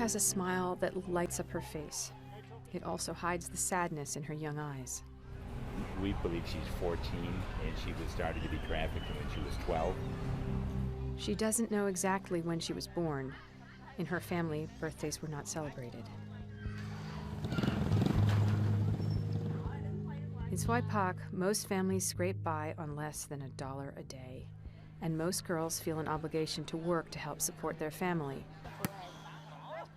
has a smile that lights up her face. It also hides the sadness in her young eyes. We believe she's 14 and she was started to be trafficked when she was 12. She doesn't know exactly when she was born. In her family, birthdays were not celebrated. In Swipak, most families scrape by on less than $1 a day, and most girls feel an obligation to work to help support their family.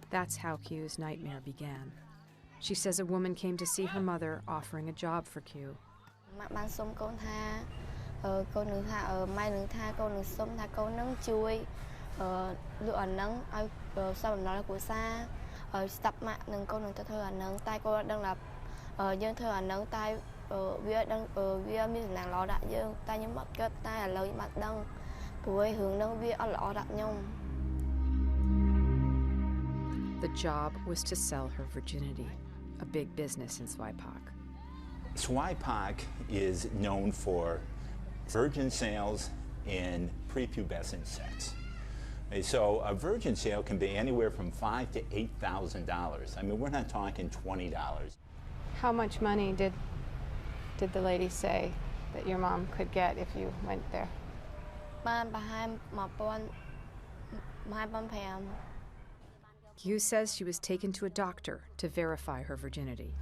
That's how Q's nightmare began. She says a woman came to see her mother offering a job for Q. The job was to sell her virginity, a big business in Swipak. Swipak is known for virgin sales and prepubescent sex. So a virgin sale can be anywhere from $5,000 to $8,000. I mean, we're not talking $20. How much money did the lady say that your mom could get if you went there? Q says she was taken to a doctor to verify her virginity.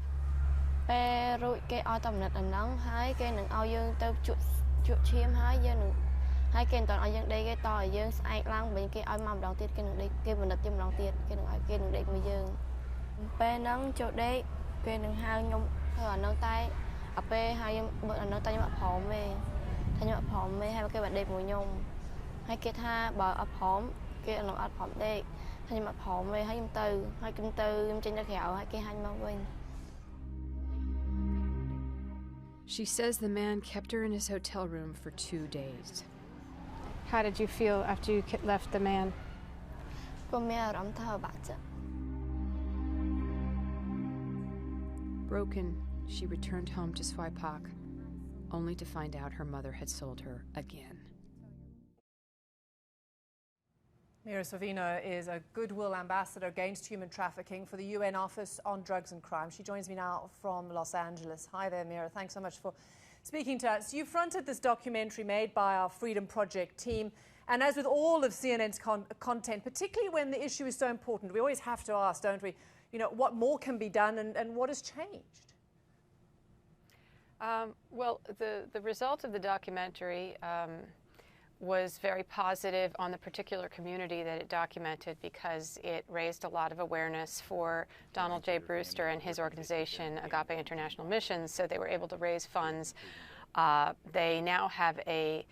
She says the man kept her in his hotel room for 2 days. How did you feel after you left the man? Broken, she returned home to Swipak, only to find out her mother had sold her again. Mira Sorvino is a goodwill ambassador against human trafficking for the UN Office on Drugs and Crime. She joins me now from Los Angeles. Hi there, Mira. Thanks so much for speaking to us. You fronted this documentary made by our Freedom Project team. And as with all of CNN's content, particularly when the issue is so important, we always have to ask, don't we, what more can be done and what has changed? Well, the result of the documentary was very positive on the particular community that it documented, because it raised a lot of awareness for Donald J. Brewster and his organization, Agape International Missions, so they were able to raise funds. They now have an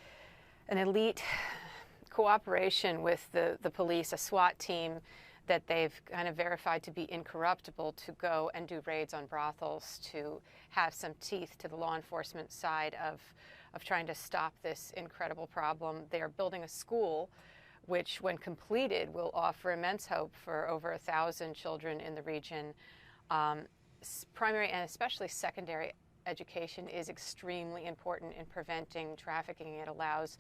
elite cooperation with the police, a SWAT team that they've kind of verified to be incorruptible, to go and do raids on brothels, to have some teeth to the law enforcement side of trying to stop this incredible problem. They are building a school which, when completed, will offer immense hope for over 1,000 children in the region. Primary and especially secondary education is extremely important in preventing trafficking. It allows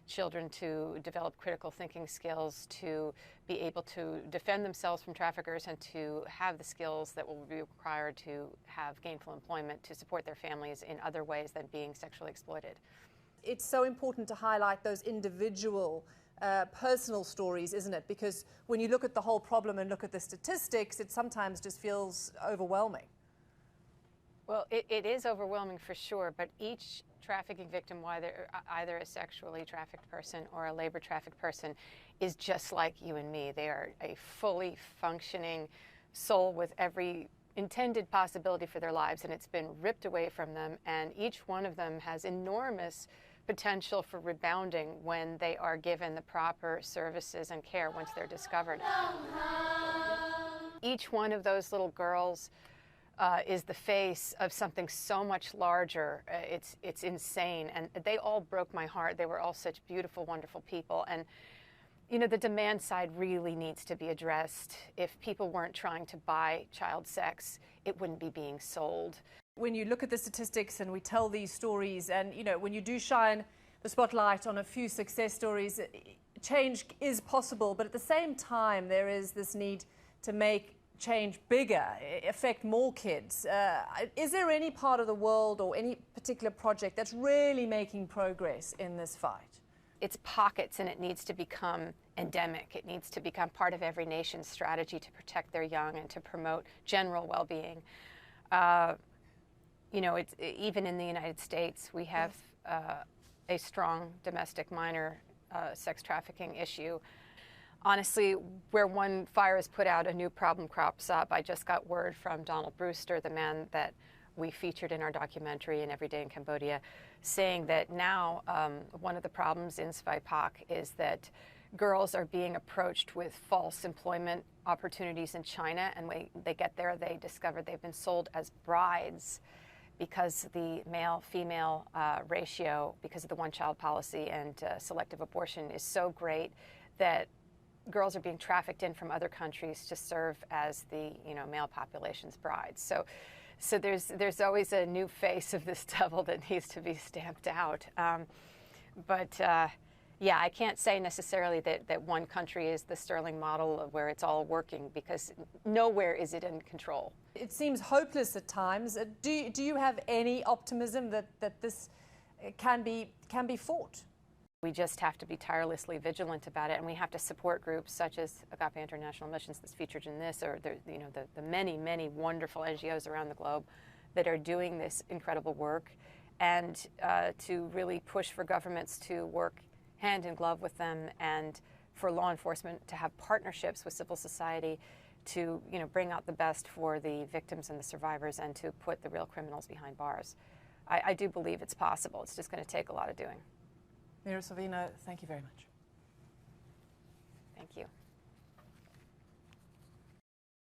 children to develop critical thinking skills, to be able to defend themselves from traffickers, and to have the skills that will be required to have gainful employment to support their families in other ways than being sexually exploited. It's so important to highlight those individual personal stories, isn't it? Because when you look at the whole problem and look at the statistics, it sometimes just feels overwhelming. Well, it is overwhelming for sure, but each trafficking victim, either a sexually trafficked person or a labor trafficked person, is just like you and me. They are a fully functioning soul with every intended possibility for their lives, and it's been ripped away from them, and each one of them has enormous potential for rebounding when they are given the proper services and care once they're discovered. Each one of those little girls is the face of something so much larger. It's insane, and they all broke my heart. They were all such beautiful, wonderful people, and the demand side really needs to be addressed. If people weren't trying to buy child sex, it wouldn't be being sold. When you look at the statistics and we tell these stories, and when you do shine the spotlight on a few success stories, change is possible, but at the same time there is this need to make change bigger, affect more kids. Is there any part of the world or any particular project that's really making progress in this fight? It's pockets, and it needs to become endemic. It needs to become part of every nation's strategy to protect their young and to promote general well-being. You know, it's, even in the United States, we have a strong domestic minor sex trafficking issue. Honestly, where one fire is put out, a new problem crops up. I just got word from Donald Brewster, the man that we featured in our documentary in Every Day in Cambodia, saying that now one of the problems in SVIPOC is that girls are being approached with false employment opportunities in China, and when they get there, they discover they've been sold as brides because the male-female ratio, because of the one-child policy and selective abortion, is so great that girls are being trafficked in from other countries to serve as the male population's brides. So there's always a new face of this devil that needs to be stamped out. Yeah, I can't say necessarily that one country is the sterling model of where it's all working, because nowhere is it in control. It seems hopeless at times. Do you have any optimism that this can be fought? We just have to be tirelessly vigilant about it, and we have to support groups such as Agape International Missions that's featured in this, or the many, many wonderful NGOs around the globe that are doing this incredible work, and to really push for governments to work hand in glove with them, and for law enforcement to have partnerships with civil society to bring out the best for the victims and the survivors, and to put the real criminals behind bars. I do believe it's possible. It's just going to take a lot of doing. Mira Sorvino, thank you very much. Thank you.